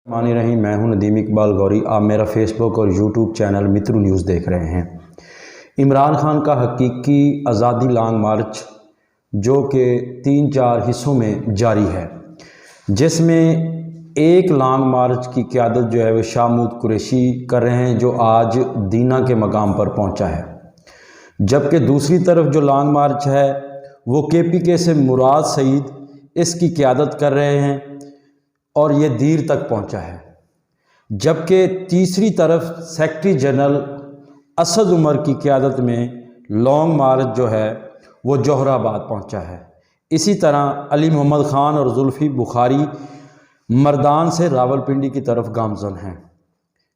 मानी रही। मैं हूं नदीम इकबाल गौरी। आप मेरा फेसबुक और यूट्यूब चैनल मित्र न्यूज़ देख रहे हैं। इमरान खान का हकीकी आज़ादी लॉन्ग मार्च जो कि 3-4 हिस्सों में जारी है, जिसमें एक लॉन्ग मार्च की क़यादत जो है वो शाह महमूद कुरैशी कर रहे हैं, जो आज दीना के मकाम पर पहुंचा है। जबकि दूसरी तरफ जो लॉन्ग मार्च है वो KPK से मुराद सईद इसकी क़यादत कर रहे हैं और ये दीर तक पहुंचा है। जबकि तीसरी तरफ सेक्रेटरी जनरल असद उमर की क़यादत में लॉन्ग मार्च जो है वो जोहराबाद पहुंचा है। इसी तरह अली मोहम्मद ख़ान और जुल्फ़ी बुखारी मर्दान से रावलपिंडी की तरफ गामज़न हैं।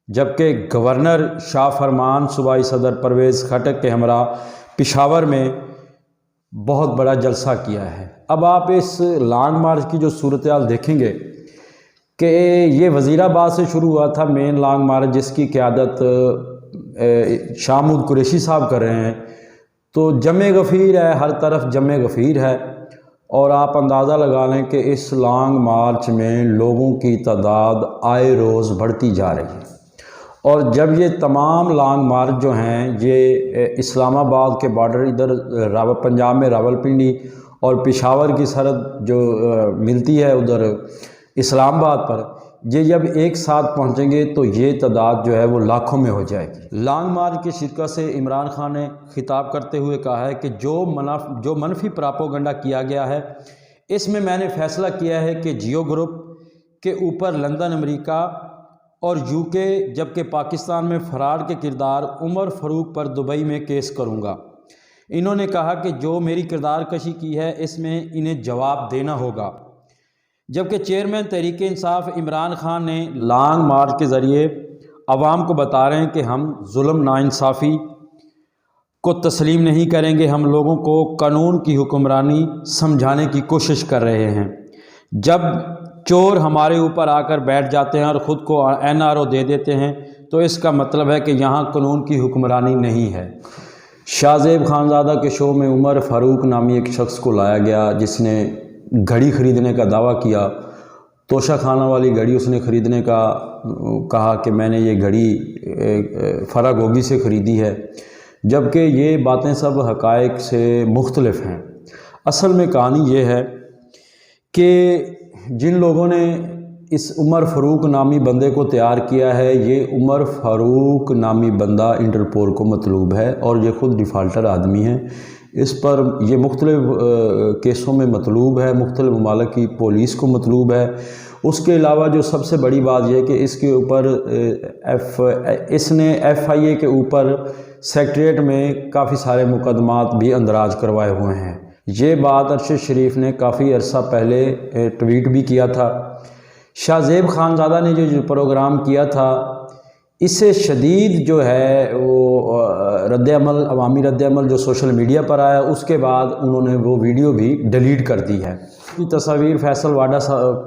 जबकि गवर्नर शाह फरमान सूबाई सदर परवेज़ खटक के हमरा पेशावर में बहुत बड़ा जलसा किया है। अब आप इस लॉन्ग मार्च की जो सूरत-ए-हाल देखेंगे कि ये वज़ीराबाद से शुरू हुआ था मेन लॉन्ग मार्च, जिसकी क़यादत शाह महमूद कुरैशी साहब कर रहे हैं। तो जमे गफ़ीर है, हर तरफ जमे गफ़ीर है और आप अंदाज़ा लगा लें कि इस लॉन्ग मार्च में लोगों की तादाद आए रोज़ बढ़ती जा रही है। और जब ये तमाम लॉन्ग मार्च जो हैं ये इस्लामाबाद के बॉर्डर इधर पंजाब में रावलपिंडी और पेशावर की सरहद जो मिलती है उधर इस्लामाबाद पर, ये जब एक साथ पहुंचेंगे तो ये तादाद जो है वो लाखों में हो जाएगी। लॉन्ग मार्च की शिरकत से इमरान खान ने खिताब करते हुए कहा है कि जो मनफी प्रोपेगेंडा किया गया है, इसमें मैंने फ़ैसला किया है कि जियो ग्रुप के ऊपर लंदन अमेरिका और UK, जबकि पाकिस्तान में फरार के किरदार उमर फ़ारूक पर दुबई में केस करूँगा। इन्होंने कहा कि जो मेरी किरदार कशी की है इसमें इन्हें जवाब देना होगा। जबकि चेयरमैन तहरीक इंसाफ इमरान खान ने लॉन्ग मार्च के ज़रिए आवाम को बता रहे हैं कि हम जुल्म नाइंसाफ़ी को तस्लीम नहीं करेंगे, हम लोगों को कानून की हुक्मरानी समझाने की कोशिश कर रहे हैं। जब चोर हमारे ऊपर आकर बैठ जाते हैं और ख़ुद को NRO दे देते हैं तो इसका मतलब है कि यहाँ कानून की हुक्मरानी नहीं है। शाहज़ेब खानज़ादा के शो में उमर फ़ारूक नामी एक शख्स को लाया गया जिसने घड़ी ख़रीदने का दावा किया। तोशा खाना वाली घड़ी उसने ख़रीदने का कहा कि मैंने ये घड़ी फरागोगी से ख़रीदी है, जबकि ये बातें सब हक़ाइक़ से मुख्तलिफ़ हैं। असल में कहानी ये है कि जिन लोगों ने इस उमर फ़ारूक नामी बंदे को तैयार किया है, ये उमर फ़ारूक नामी बंदा इंटरपोल को मतलूब है और ये ख़ुद डिफ़ाल्टर आदमी है। इस पर ये मुख्तलिफ़ केसों में मतलूब है, मुख्तलिफ़ ममालिक की पुलिस को मतलूब है। उसके अलावा जो सबसे बड़ी बात यह है कि इसके ऊपर इसने FIA के ऊपर सेक्रेटेरिएट में काफ़ी सारे मुकदमात भी अंदराज करवाए हुए हैं। ये बात अरशद शरीफ ने काफ़ी अरसा पहले ट्वीट भी किया था। शाहज़ेब खानज़ादा ने जो प्रोग्राम किया था, इससे शदीद जो है वो रद्द-ए-अमल, अवामी रद्द-ए-अमल जो सोशल मीडिया पर आया, उसके बाद उन्होंने वो वीडियो भी डिलीट कर दी है। ये तस्वीर फैसल वाडा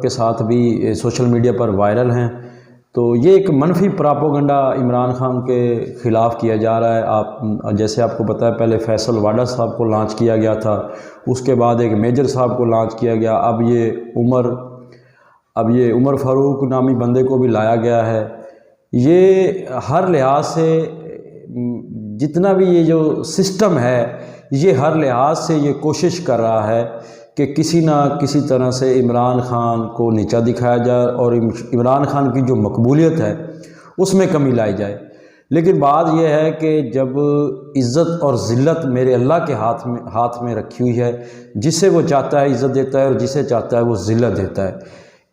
के साथ भी सोशल मीडिया पर वायरल हैं। तो ये एक मनफी प्रोपेगेंडा इमरान खान के ख़िलाफ़ किया जा रहा है। आप जैसे आपको पता है पहले फैसल वाडा साहब को लॉन्च किया गया था, उसके बाद एक मेजर साहब को लॉन्च किया गया, अब ये उमर फ़ारूक नामी बंदे को भी लाया गया है। ये हर लिहाज से जितना भी ये जो सिस्टम है, ये हर लिहाज से ये कोशिश कर रहा है कि किसी ना किसी तरह से इमरान खान को नीचा दिखाया जाए और इमरान खान की जो मकबूलियत है उसमें कमी लाई जाए। लेकिन बात यह है कि जब इज़्ज़त और ज़िल्लत मेरे अल्लाह के हाथ में रखी हुई है, जिसे वो चाहता है इज़्ज़त देता है और जिसे चाहता है वो ज़िल्लत देता है।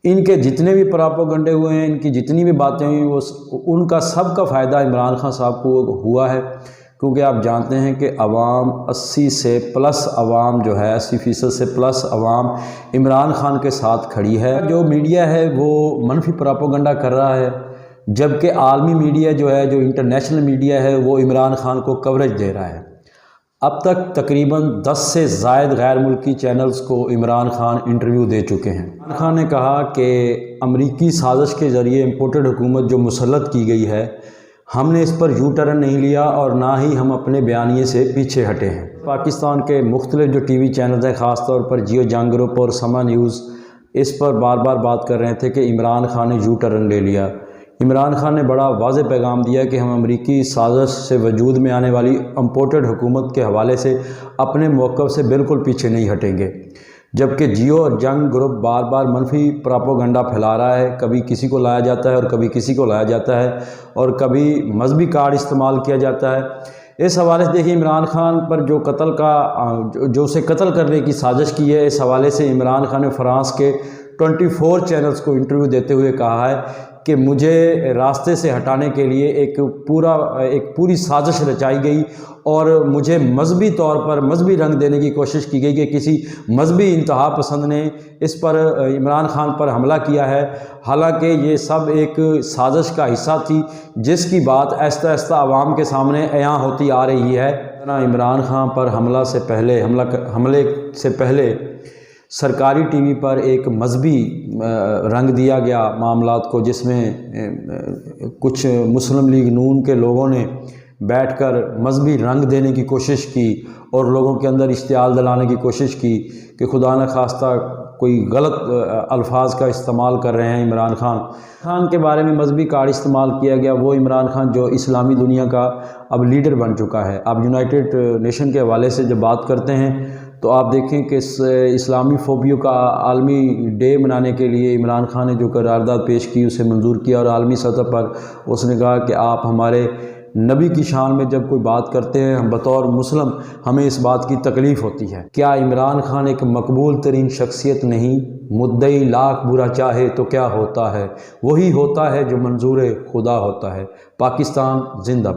इनके जितने भी प्रोपेगेंडे हुए हैं, इनकी जितनी भी बातें हुई, वो उनका सब का फ़ायदा इमरान खान साहब को हुआ है। क्योंकि आप जानते हैं कि अवाम 80 से प्लस अवाम जो है 80% से प्लस अवाम इमरान खान के साथ खड़ी है। जो मीडिया है वो मनफी प्रोपेगेंडा कर रहा है, जबकि आलमी मीडिया जो है, जो इंटरनेशनल मीडिया है, वो इमरान खान को कवरेज दे रहा है। अब तक तकरीबन 10 से ज़ायद गैर मुल्की चैनल्स को इमरान खान इंटरव्यू दे चुके हैं। इमरान खान ने कहा कि अमरीकी साजिश के ज़रिए इम्पोर्टेड हुकूमत जो मुसल्लत की गई है, हमने इस पर यू टर्न नहीं लिया और ना ही हम अपने बयानिए से पीछे हटे हैं। पाकिस्तान के मुख्तलिफ जो TV चैनल्स हैं, ख़ास तौर पर जियो जंग ग्रुप और समा न्यूज़, اس پر بار بار بات کر رہے تھے کہ عمران خان نے یو ٹرن لے لیا۔ عمران خان نے بڑا واضح پیغام دیا کہ ہم امریکی سازش سے وجود میں آنے والی امپورٹڈ حکومت کے حوالے سے اپنے موقف سے بالکل پیچھے نہیں ہٹیں گے، جبکہ جیو اور جنگ گروپ بار بار منفی پراپوگنڈا پھیلا رہا ہے۔ کبھی کسی کو لایا جاتا ہے اور کبھی کسی کو لایا جاتا ہے، اور کبھی مذہبی کارڈ استعمال کیا جاتا ہے۔ اس حوالے سے دیکھیں عمران خان پر جو اسے قتل کرنے کی سازش کی ہے، اس حوالے سے عمران خان نے فرانس کے 24 چینلز کو انٹرویو دیتے ہوئے کہا ہے کہ مجھے راستے سے ہٹانے کے لیے ایک پوری سازش رچائی گئی، اور مجھے مذہبی طور پر مذہبی رنگ دینے کی کوشش کی گئی کہ کسی مذہبی انتہا پسند نے اس پر عمران خان پر حملہ کیا ہے، حالانکہ یہ سب ایک سازش کا حصہ تھی جس کی بات آہستہ آہستہ عوام کے سامنے عیاں ہوتی آ رہی ہے۔ عمران خان پر حملے سے پہلے سرکاری ٹی وی پر ایک مذہبی رنگ دیا گیا معاملات کو، جس میں کچھ مسلم لیگ نون کے لوگوں نے بیٹھ کر مذہبی رنگ دینے کی کوشش کی اور لوگوں کے اندر اشتعال دلانے کی کوشش کی کہ خدا نخواستہ کوئی غلط الفاظ کا استعمال کر رہے ہیں عمران خان کے بارے میں مذہبی کارڈ استعمال کیا گیا۔ وہ عمران خان جو اسلامی دنیا کا اب لیڈر بن چکا ہے۔ اب یونائٹڈ نیشن کے حوالے سے جب بات کرتے ہیں تو آپ دیکھیں کہ اسلامی فوبیو کا عالمی ڈے منانے کے لیے عمران خان نے جو قرارداد پیش کی اسے منظور کیا، اور عالمی سطح پر اس نے کہا کہ آپ ہمارے نبی کی شان میں جب کوئی بات کرتے ہیں، ہم بطور مسلم ہمیں اس بات کی تکلیف ہوتی ہے۔ کیا عمران خان ایک مقبول ترین شخصیت نہیں؟ مدعی لاکھ برا چاہے تو کیا ہوتا ہے، وہی ہوتا ہے جو منظور خدا ہوتا ہے۔ پاکستان زندہ باد۔